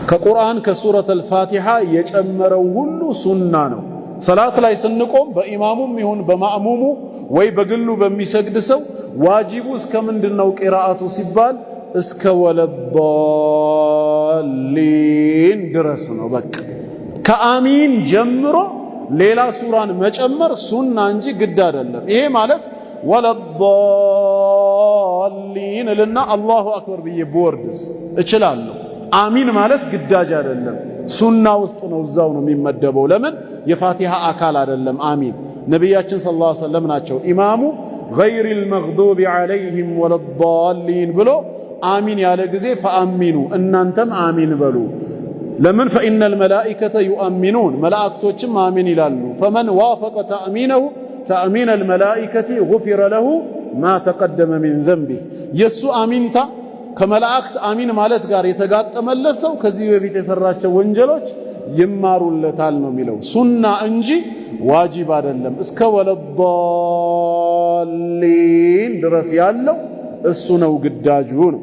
ከቁርአን ከሱረት አልፋቲሃ የጨመረው ሁሉ ሱና ነው። ሰላት ላይ ስንቆም በኢማሙም ይሁን በማእሙሙ ወይ በግሉ በሚሰግድ ሰው ዋጂቡ እስከ ምንድነው ቂራአቱ ሲባል እስከ ወለዳሊን ድረስ ነው። በቃ ከአሚን ጀምሮ ሌላ ሱራን መጨመር ሱና እንጂ ግድ አይደለም። ይሄ ማለት ወለዳሊን እልና አላሁ አክበር ብዬ ብወርድስ እችላለሁ። አሚን ማለት ግዳጅ አይደለም፣ ሱና ውስጥ ነው፣ እዛው ነው የሚመደበው። ለምን የፋቲሃ አካል አይደለም አሚን። ነቢያችን ሰለላሁ ዐለይሂ ወሰለም ናቸው ኢማሙ ገይሪል መግዱቢ ዐለይሂም ወለዳሊን ብሎ አሚን ያለ ጊዜ ፈአሚኑ እናንተም አሚን በሉ። ለምን ፈኢነል መላኢከተ ዩአሚኑን መላእክቶችም አሚን ይላሉ። ፈመን ዋፈቀ ተእሚነሁ ተእሚነል መላኢከቲ ጉፊረ ለሁ ማ ተቀደመ ሚን ዘንቢህ የሱ አሚንታ ከመላእክት አሚን ማለት ጋር የተጋጠመለት ሰው ከዚህ በፊት የሰራቸው ወንጀሎች ይማሩለታል ነው የሚለው። ሱና እንጂ ዋጂብ አይደለም። እስከ ወለዳሊን ድረስ ያለው እሱ ነው ግዳጁ ነው።